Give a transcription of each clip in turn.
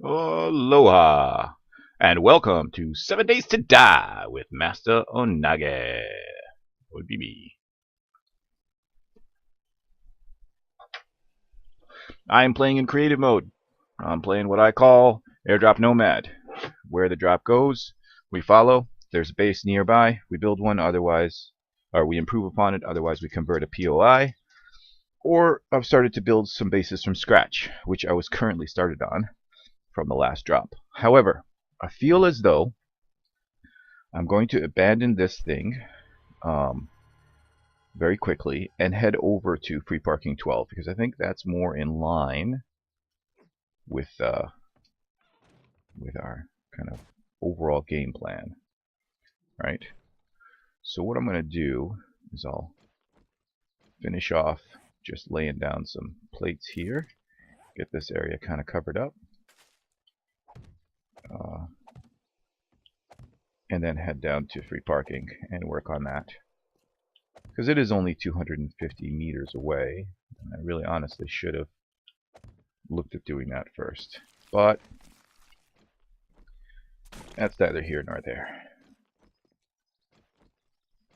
Aloha, and welcome to 7 Days to Die with Master Onagi. Would be me. I am playing in creative mode. I'm playing what I call Airdrop Nomad. Where the drop goes, we follow. There's a base nearby, we build one, otherwise, or we improve upon it, otherwise we convert a POI. Or I've started to build some bases from scratch, which I was currently started on from the last drop. However, I feel as though I'm going to abandon this thing very quickly and head over to Free Parking 12 because I think that's more in line with our kind of overall game plan, right? So what I'm going to do is I'll finish off just laying down some plates here, get this area kind of covered up, and then head down to Free Parking and work on that. Because it is only 250 meters away, and I really honestly should have looked at doing that first. But that's neither here nor there.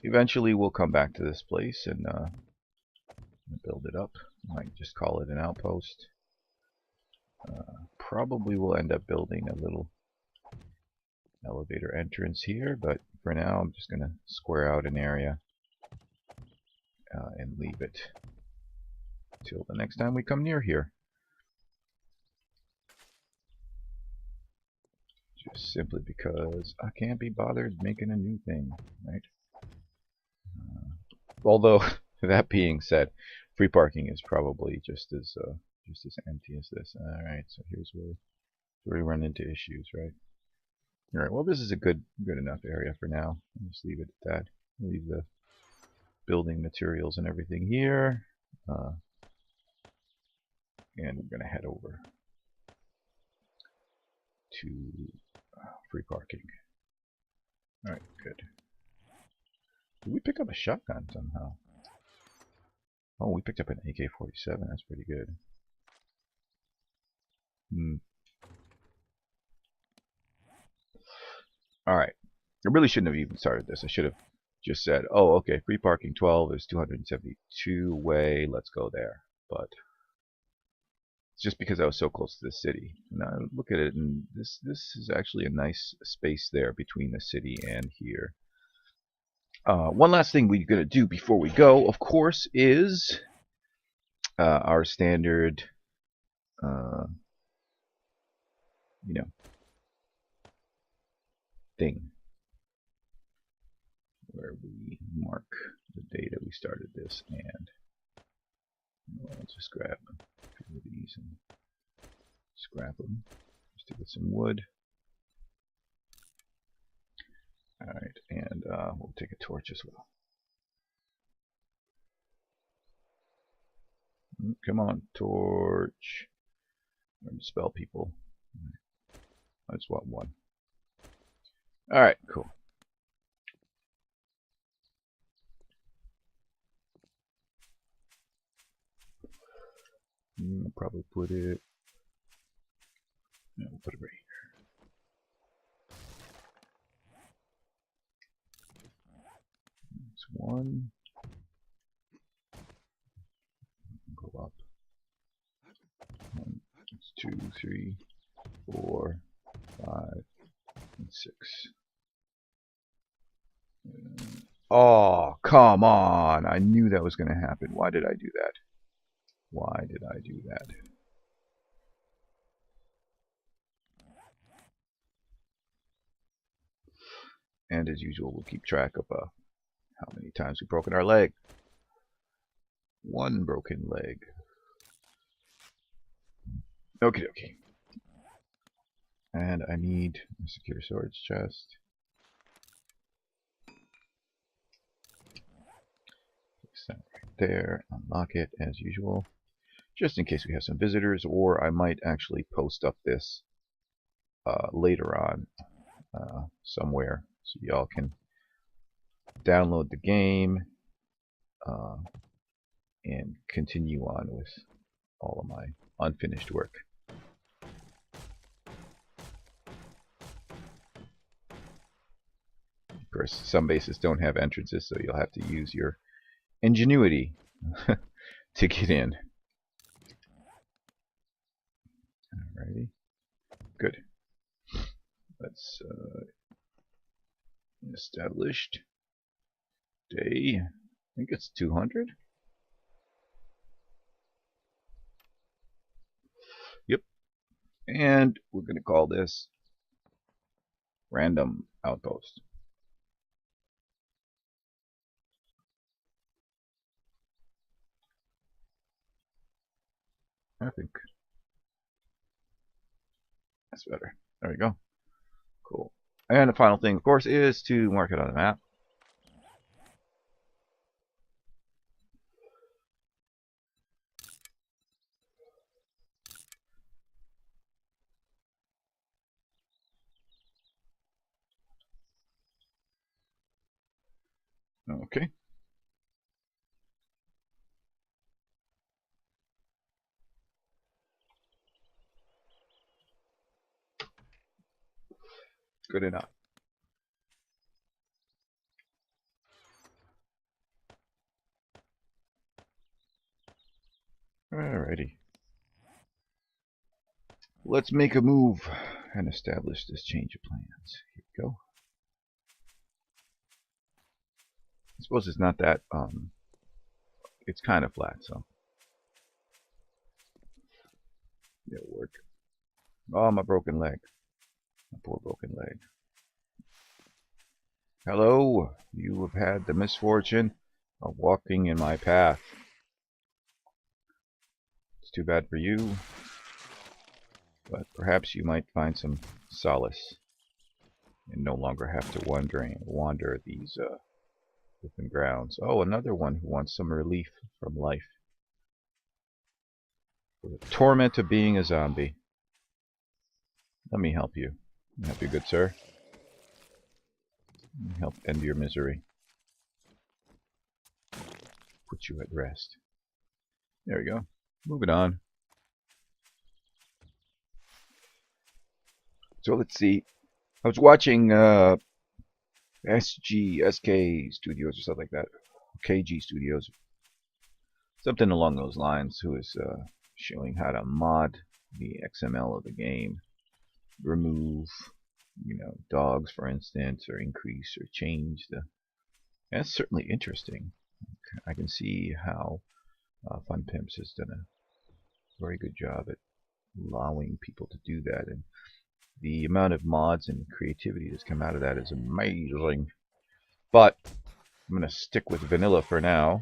Eventually we'll come back to this place and build it up. Might just call it an outpost. Probably will end up building a little elevator entrance here, but for now I'm just going to square out an area and leave it till the next time we come near here. Just simply because I can't be bothered making a new thing, right? Although, that being said, free parking is probably just as empty as this. Alright, so here's where we run into issues, right? Alright, well this is a good enough area for now. I'll just leave it at that. Leave the building materials and everything here. And we're going to head over to free parking. Alright, good. Did we pick up a shotgun somehow? Oh, we picked up an AK-47. That's pretty good. Alright. I really shouldn't have even started this. I should have just said, oh, okay, free parking 12 is 272 away. Let's go there. But it's just because I was so close to the city. Now look at it, and this is actually a nice space there between the city and here. One last thing we're going to do before we go, of course, is our standard, thing where we mark the day that we started this, and I'll just grab a few of these and scrap them just to get some wood. Alright, and we'll take a torch as well. Come on, torch. I'm going to spell people. I just want one. Alright, cool. I'll probably put it... No, we'll put it right here. It's one. Go up. 1, 2, 3, 4, 5, and 6. Oh, come on! I knew that was going to happen. Why did I do that? Why did I do that? And as usual, we'll keep track of how many times we've broken our leg. 1 broken leg. Okie dokie. And I need a secure storage chest. Place that right there. Unlock it as usual. Just in case we have some visitors, or I might actually post up this later on somewhere so y'all can download the game and continue on with all of my unfinished work. course, some bases don't have entrances, so you'll have to use your ingenuity to get in. Alrighty. Good. Let's established day. I think it's 200. Yep. And we're going to call this random outpost. I think that's better. There we go. Cool. And the final thing, of course, is to mark it on the map. Okay. Good enough. Alrighty. Let's make a move and establish this change of plans. Here we go. I suppose it's not that, it's kind of flat, so. It'll work. Oh, my broken leg. My poor broken leg. Hello, you have had the misfortune of walking in my path. It's too bad for you, but perhaps you might find some solace and no longer have to wander these different grounds. Oh, another one who wants some relief from life. For the torment of being a zombie. Let me help you. Help you, good sir. Let me help end your misery. Put you at rest. There we go. Moving on. So let's see. I was watching SK Studios or something like that. KG Studios. Something along those lines. Who is showing how to mod the XML of the game. Remove, dogs, for instance, or increase or change the. That's certainly interesting. I can see how Fun Pimps has done a very good job at allowing people to do that, and the amount of mods and creativity that's come out of that is amazing. But I'm going to stick with vanilla for now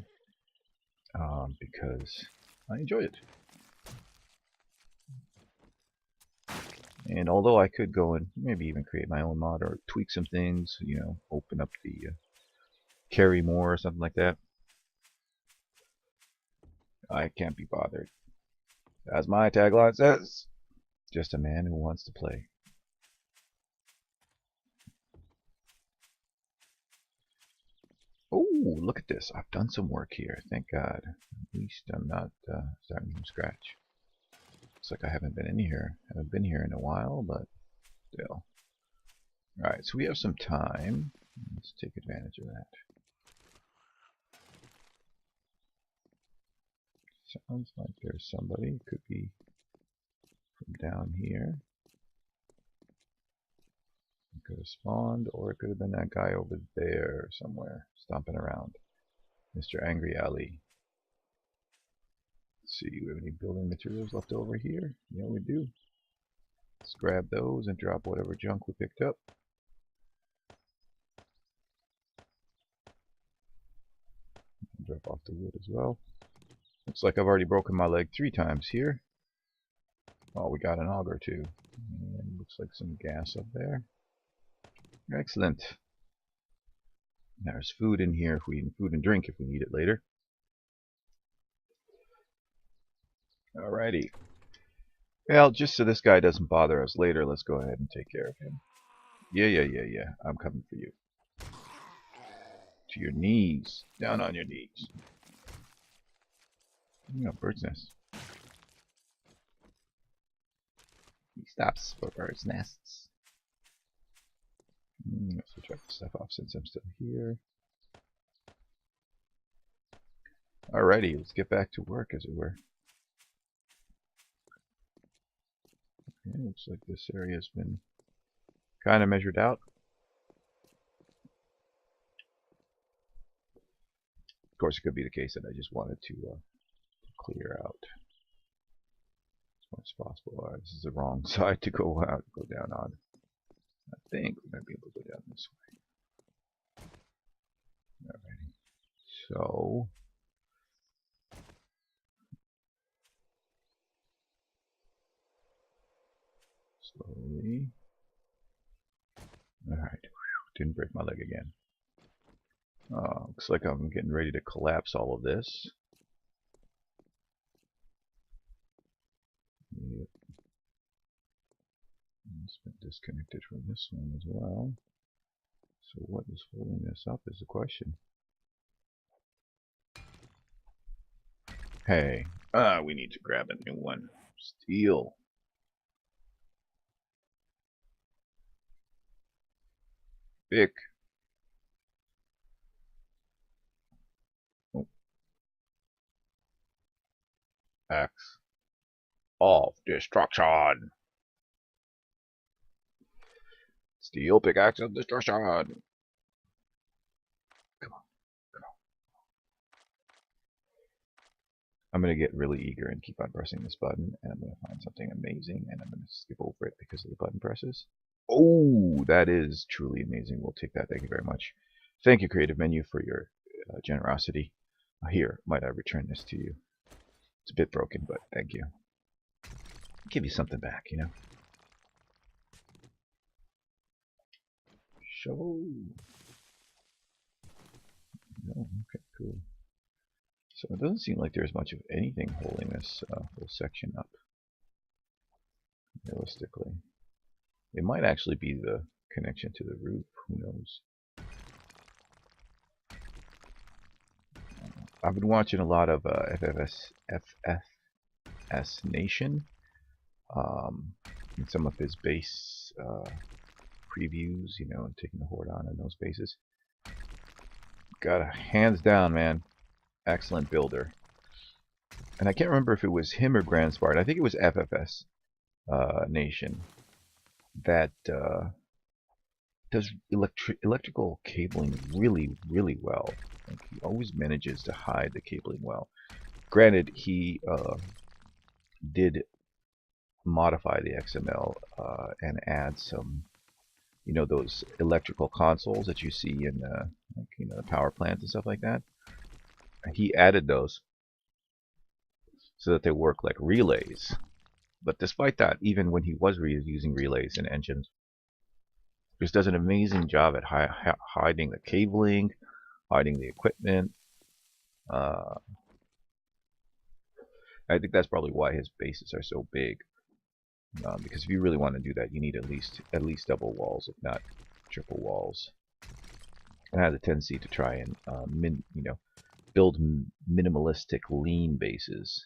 because I enjoy it. And although I could go and maybe even create my own mod or tweak some things, open up the carry more or something like that, I can't be bothered. As my tagline says, just a man who wants to play. Oh, look at this. I've done some work here. Thank God. At least I'm not starting from scratch. Looks like I haven't been in here. Haven't been here in a while, but still. Alright, so we have some time. Let's take advantage of that. Sounds like there's somebody. It could be from down here. It could have spawned, or it could have been that guy over there somewhere, stomping around. Mr. Angry Alley. Let's see, do we have any building materials left over here? Yeah, we do. Let's grab those and drop whatever junk we picked up. Drop off the wood as well. Looks like I've already broken my leg 3 times here. Oh, we got an auger too. And looks like some gas up there. Excellent. There's food in here, food and drink if we need it later. Alrighty. Well, just so this guy doesn't bother us later, let's go ahead and take care of him. Yeah. I'm coming for you. To your knees. Down on your knees. Bird's nest. He stops for bird's nests. Let's switch up stuff off since I'm still here. Alrighty, let's get back to work, as it were. Okay, looks like this area has been kind of measured out. Of course, it could be the case that I just wanted to clear out as much as possible. Alright, this is the wrong side to go down on. I think we might be able to go down this way. Alrighty. So slowly. Alright. Didn't break my leg again. Looks like I'm getting ready to collapse all of this. Yep. It's been disconnected from this one as well. So what is holding this up is the question. Hey, we need to grab a new one. Steel. Pick. Oh. Axe. Of destruction. Steel pickaxe of destruction. Come on, come on. I'm going to get really eager and keep on pressing this button, and I'm going to find something amazing, and I'm going to skip over it because of the button presses. Oh, that is truly amazing. We'll take that. Thank you very much. Thank you, Creative Menu, for your generosity. Here, might I return this to you? It's a bit broken, but thank you. Give you something back, you know. Shovel. No, okay, cool. So it doesn't seem like there's much of anything holding this whole section up. Realistically, it might actually be the connection to the roof. Who knows? I've been watching a lot of FFS Nation, and some of his base previews, you know, and taking the horde on in those bases. Got a hands down, man, excellent builder. And I can't remember if it was him or Grand Spartan. I think it was FFS Nation that does electrical cabling really well. Like, he always manages to hide the cabling well. Granted, he did modify the XML and add some, you know, those electrical consoles that you see in like, you know, the power plants and stuff like that. He added those so that they work like relays. But despite that, even when he was using relays and engines, just does an amazing job at hiding the cabling, hiding the equipment. I think that's probably why his bases are so big. Because if you really want to do that, you need at least double walls, if not triple walls. And I have a tendency to try and build minimalistic, lean bases,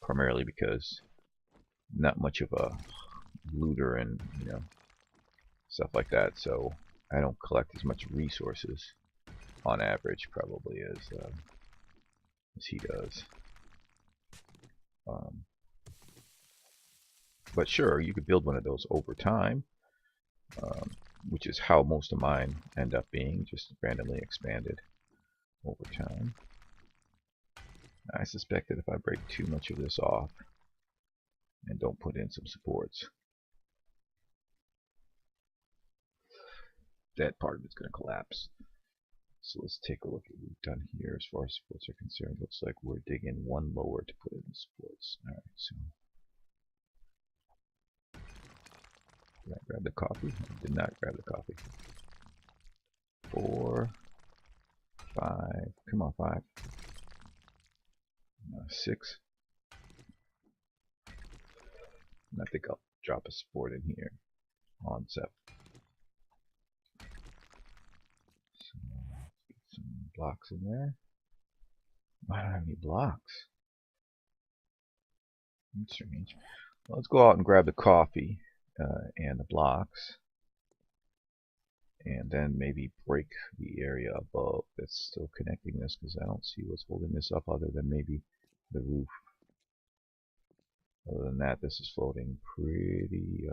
primarily because not much of a looter and stuff like that. So I don't collect as much resources on average, probably as he does. But sure, you could build one of those over time, which is how most of mine end up being, just randomly expanded over time. I suspect that if I break too much of this off and don't put in some supports, that part of it's going to collapse. So let's take a look at what we've done here as far as supports are concerned. Looks like we're digging one lower to put in the supports. Alright, so did I grab the coffee? I did not grab the coffee. 4, 5, come on, 5. 6. And I think I'll drop a support in here on 7. So let's get some blocks in there. I don't have any blocks. That's strange. Well, let's go out and grab the coffee and the blocks. and then maybe break the area above that's still connecting this, because I don't see what's holding this up other than maybe the roof. Other than that, this is floating pretty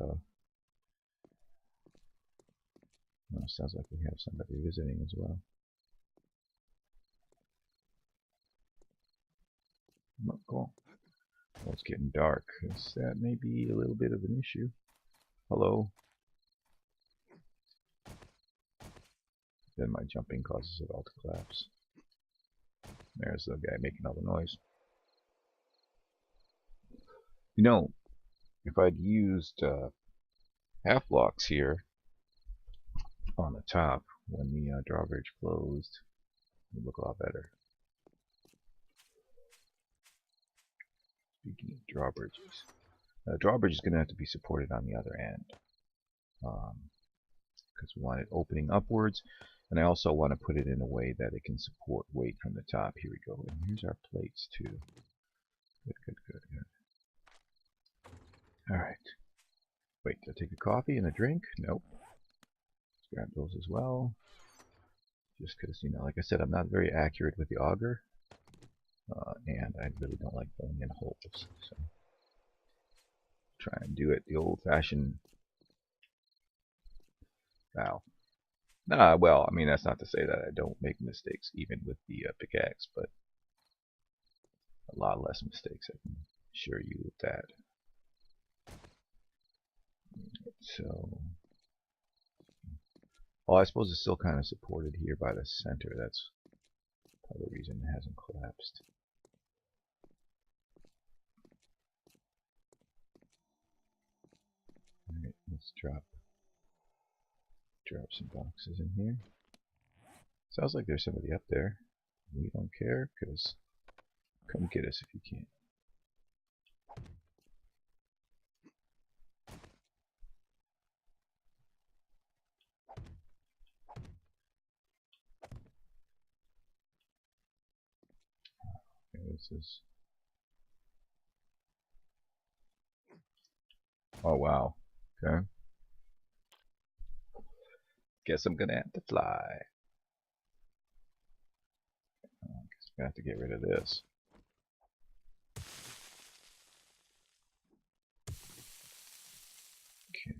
sounds like we have somebody visiting as well. Oh, cool. Well, it's getting dark. That may be a little bit of an issue. Hello. Then my jumping causes it all to collapse. There's the guy making all the noise. You know, if I'd used half blocks here on the top when the drawbridge closed, it would look a lot better. Speaking of drawbridges, the drawbridge is going to have to be supported on the other end, because we want it opening upwards, and I also want to put it in a way that it can support weight from the top. Here we go, and here's our plates too. Good, good, good, good. Alright. Wait, did I take a coffee and a drink? Nope. Let's grab those as well. Just because, you know, like I said, I'm not very accurate with the auger. And I really don't like filling in holes. So try and do it the old-fashioned valve. Well, I mean, that's not to say that I don't make mistakes even with the pickaxe, but a lot less mistakes, I can assure you with that. So, well, I suppose it's still kind of supported here by the center. That's probably the reason it hasn't collapsed. Alright, let's drop some boxes in here. Sounds like there's somebody up there. We don't care, because come get us if you can. Okay, this is... Oh, wow. Okay. Guess I'm gonna have to fly. I guess I'm gonna have to get rid of this. Okay.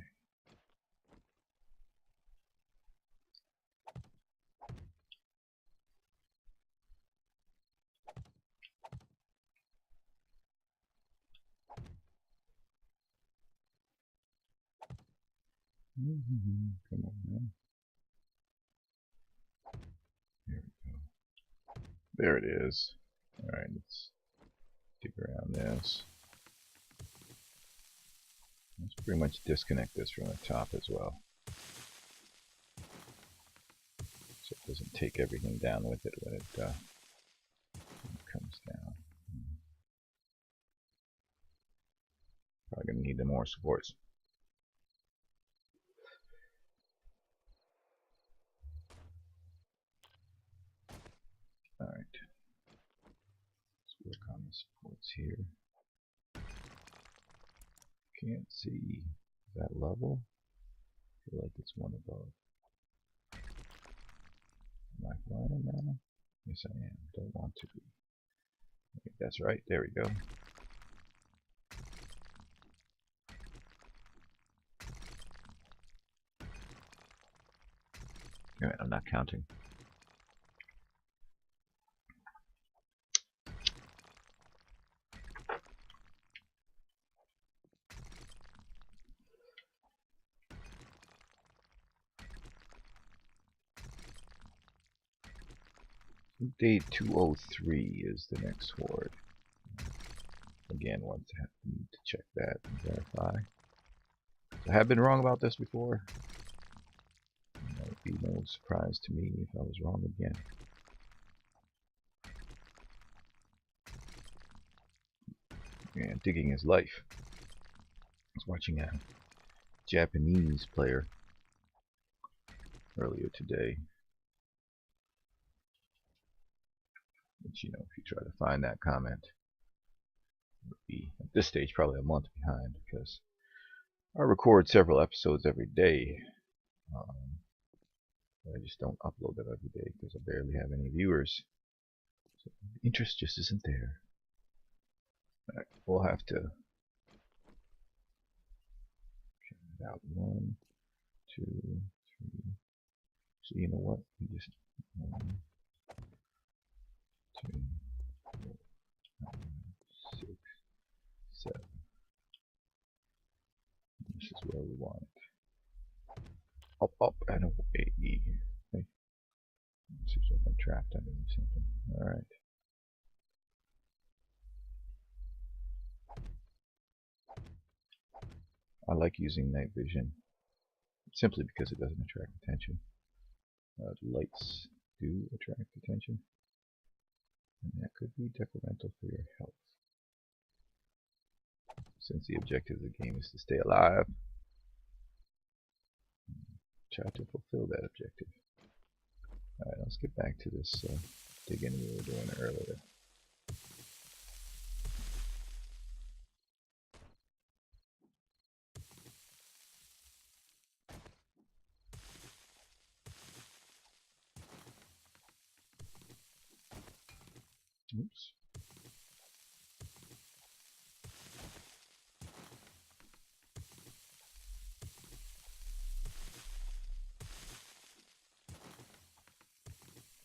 Come on, man. There we go. There it is. Alright, let's dig around this. Let's pretty much disconnect this from the top as well, so it doesn't take everything down with it when it comes down. Probably going to need the more supports. Alright. Let's work on the supports here. Can't see that level. I feel like it's one above. Am I flying now? Yes, I am. Don't want to be. I think that's right. There we go. Alright, I'm not counting. Day 203 is the next horde. Again, once I need to check that and verify. I have been wrong about this before. That would be no surprise to me if I was wrong again. And digging is life. I was watching a Japanese player earlier today. Which, you know, if you try to find that comment, it would be at this stage probably a month behind, because I record several episodes every day. just don't upload them every day because I barely have any viewers. So interest just isn't there. Alright, we'll have to count it out. 1, 2, 3. So you know what? We just 1, 2, 4, 5, 6, 7. This is where we want it. Up, up, and away. Hey, seems like I'm trapped underneath something. Alright. I like using night vision simply because it doesn't attract attention. Lights do attract attention, and that could be detrimental for your health. Since the objective of the game is to stay alive, try to fulfill that objective. Alright, let's get back to this digging we were doing earlier. Oops.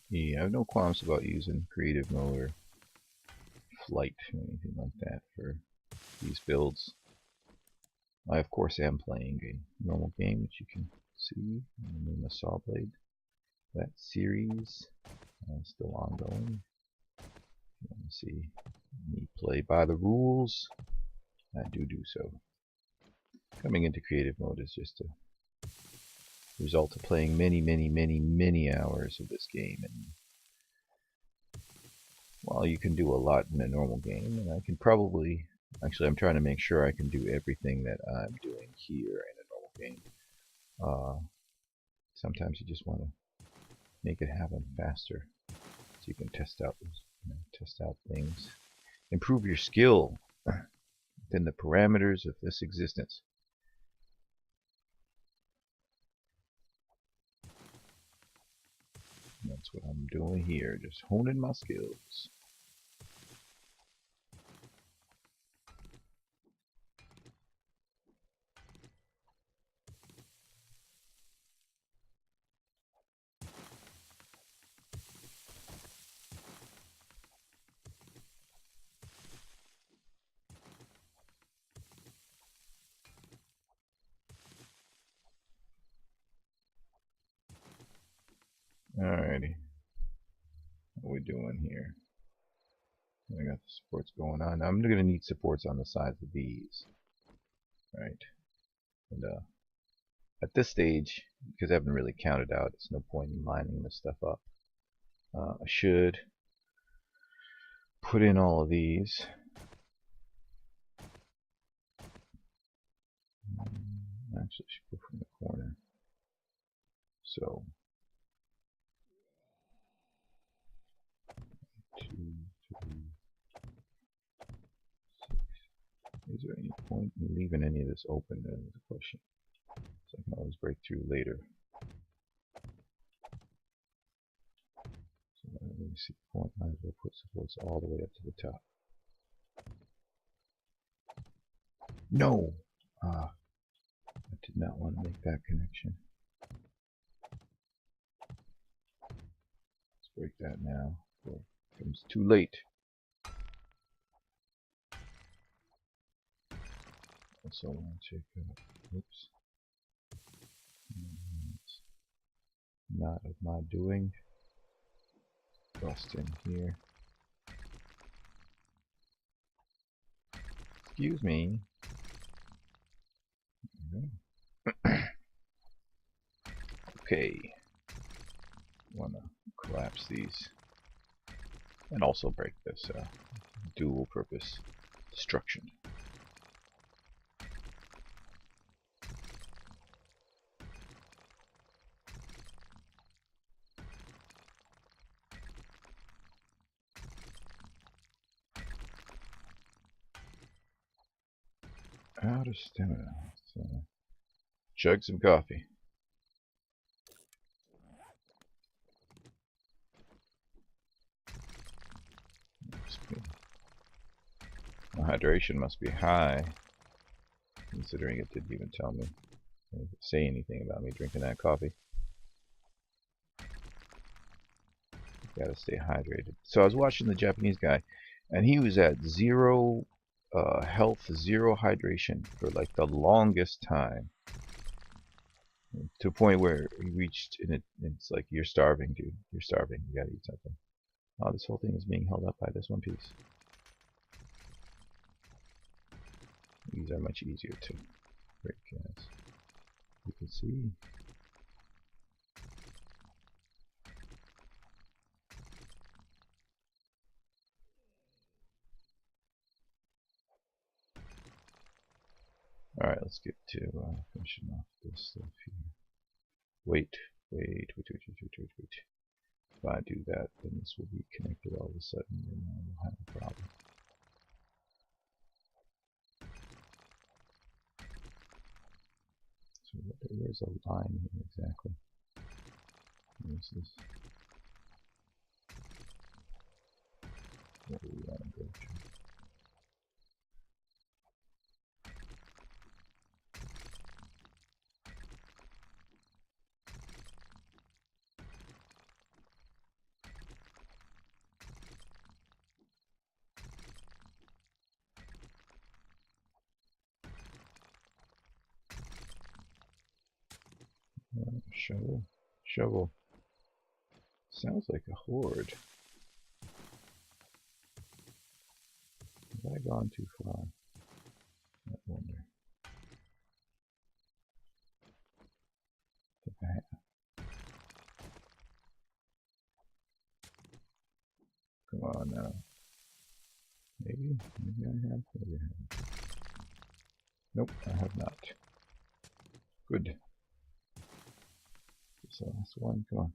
Yeah, I have no qualms about using creative mode or flight or anything like that for these builds. I of course am playing a normal game, which you can see in the name of Sawblade. That series is still ongoing. If you want to see me play by the rules, I do so. Coming into creative mode is just a result of playing many hours of this game. And while you can do a lot in a normal game, and I can probably, actually I'm trying to make sure I can do everything that I'm doing here in a normal game. Sometimes you just want to make it happen faster, so you can test out things, improve your skill within the parameters of this existence. And that's what I'm doing here, just honing my skills. Alrighty, what are we doing here? I got the supports going on. I'm going to need supports on the sides of these. Right. And at this stage, because I haven't really counted out, it's no point in lining this stuff up. I should put in all of these. Actually, I should go from the corner. So 2, 3, 6. Is there any point in leaving any of this open? That is the question. So I can always break through later. So let me see the point. Might as well put supports all the way up to the top. No! I did not want to make that connection. Let's break that now before it becomes too late. Also, I want to check out. Oops. It's not of my doing. Bust in here. Excuse me. Okay. Want to collapse these and also break this dual purpose destruction. Out of stamina. So, chug some coffee. hydration must be high, considering it didn't even tell me, say anything about me drinking that coffee. Gotta stay hydrated. So I was watching the Japanese guy, and he was at zero health, zero hydration for like the longest time, to a point where he reached, and it's like, you're starving, dude. You're starving. You gotta eat something. Oh, this whole thing is being held up by this one piece. These are much easier to break, as you can see. Alright, let's get to finishing off this stuff here. Wait. If I do that, then this will be connected all of a sudden, and I will have a problem. So where's the line here exactly? Where's this? What do we want to go to? Shovel? Shovel. Sounds like a horde. Have I gone too far? I wonder. I think I have. Come on now. Maybe I have. Maybe I haven't. Nope, I have not. Good. So that's one. Come on.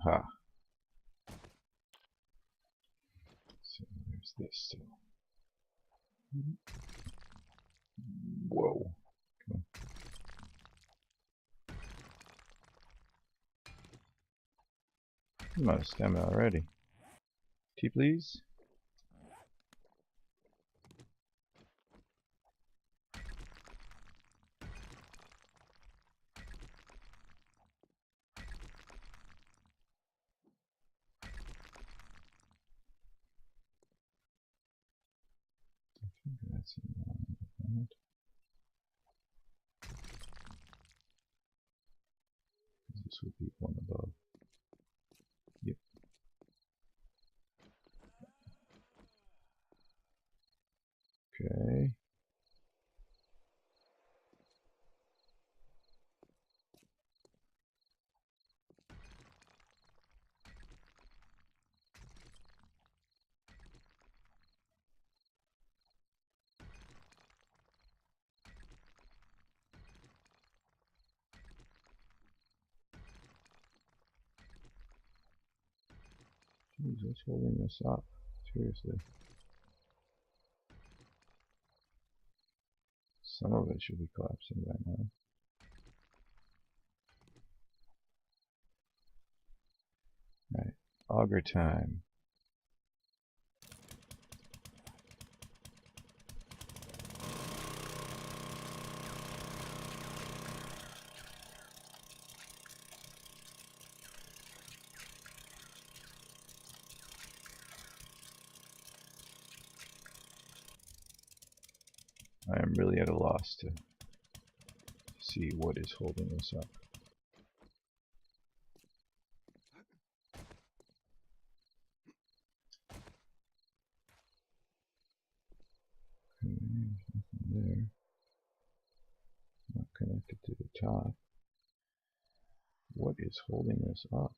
Ha. So there's this. So. Whoa. Come on. I'm out of stamina already. Tea, please. I think that's in line with that. This would be one above. Yep. Okay. Jeez, what's holding this up? Seriously. Some of it should be collapsing by now. Alright, auger time. I am really at a loss to see what is holding this up. Okay, there's nothing there. Not connected to the top. What is holding this up?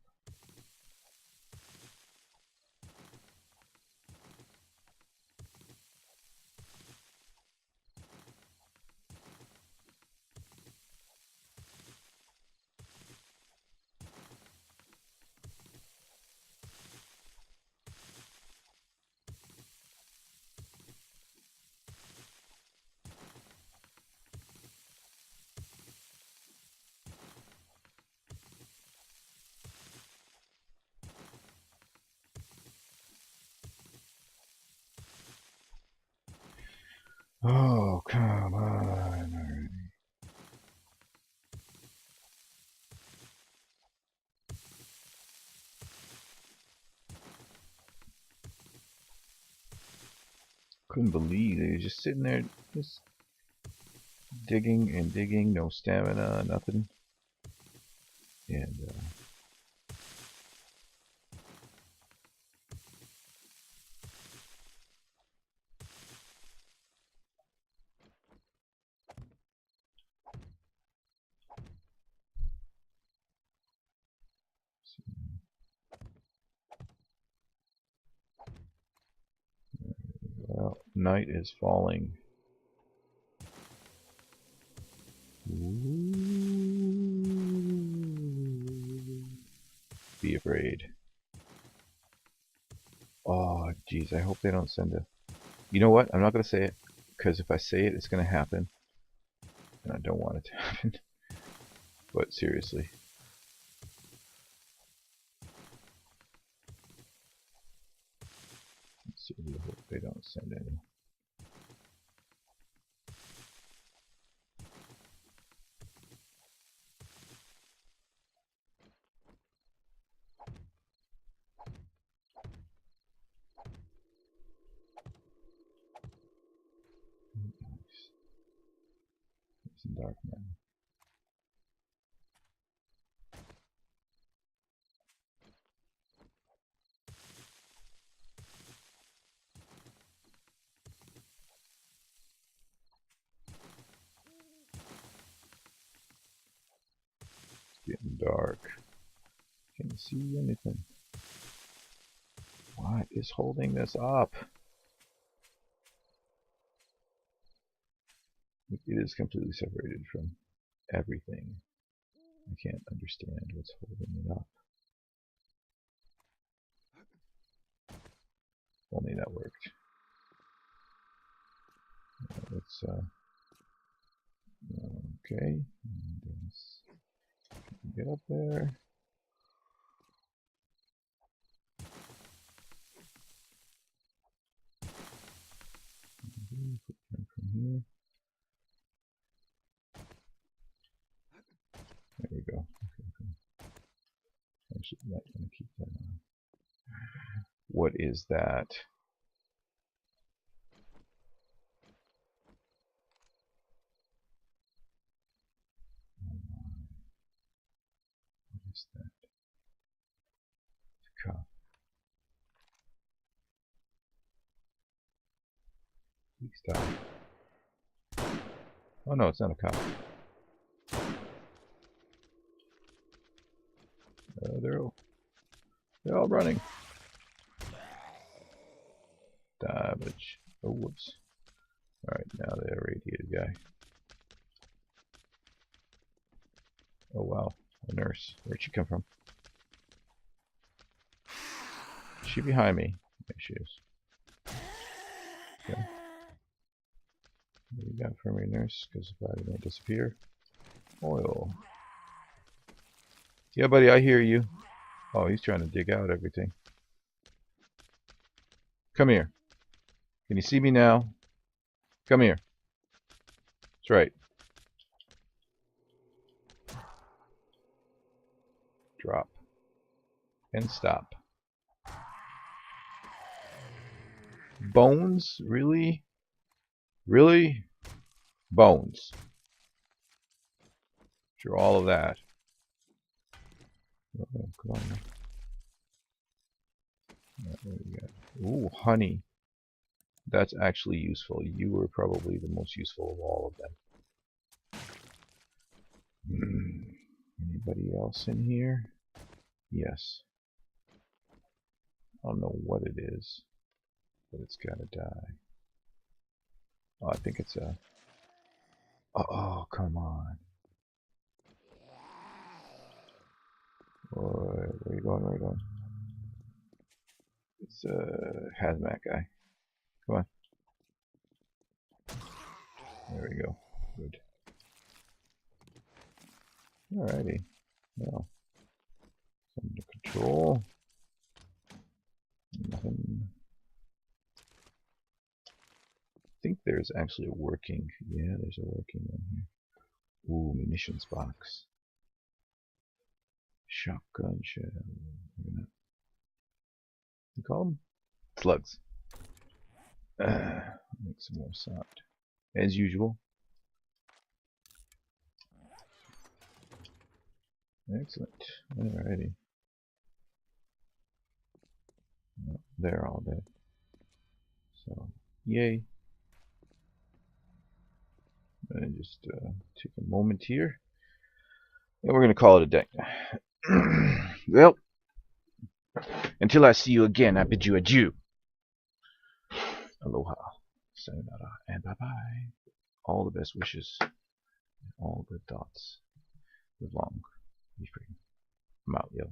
Oh, come on. Couldn't believe they were just sitting there, just digging and digging, no stamina, nothing. And well, night is falling. Ooh. Be afraid. Oh, jeez, I hope they don't send a... You know what? I'm not going to say it, because if I say it, it's going to happen. And I don't want it to happen. But seriously. Let's see, I hope they don't send any. Nice. It's dark now. Getting dark. Can't see anything. What is holding this up? It is completely separated from everything. I can't understand what's holding it up. Only that worked. Let's okay. And, get up there. From here. There we go. Okay. Actually, I'm not going to keep that on. What is that? What is that? It's a cup. Please stop. Oh no, it's not a cup. They're all running. Damage. Oh, whoops. Alright, now the irradiated guy. Oh wow, a nurse. Where'd she come from? Is she behind me? There she is. Okay. What do you got for me, nurse? Because if I may disappear. Oil. Yeah, buddy, I hear you. Oh, he's trying to dig out everything. Come here. Can you see me now? Come here. That's right. Drop. And stop. Bones? Really? Really? Bones. Sure, all of that. Oh, come on. What do we got? Ooh, honey. That's actually useful. You were probably the most useful of all of them. Anybody else in here? Yes. I don't know what it is, but it's gotta die. Oh, I think it's a... Oh, come on. Where are you going? Where are you going? It's a hazmat guy. Come on. There we go. Good. Alrighty. Well, under control. Nothing. I think there's actually a working. Yeah, there's a working one here. Ooh, munitions box. Shotgun shell. You call them? Slugs. Make some more sound. As usual. Excellent. Alrighty. Well, they're all dead. So, yay. And just take a moment here. And we're going to call it a day. Well, until I see you again, I bid you adieu. Aloha. Sayonara. And bye-bye. All the best wishes. All good thoughts. Live long. Be free. I'm out, yo.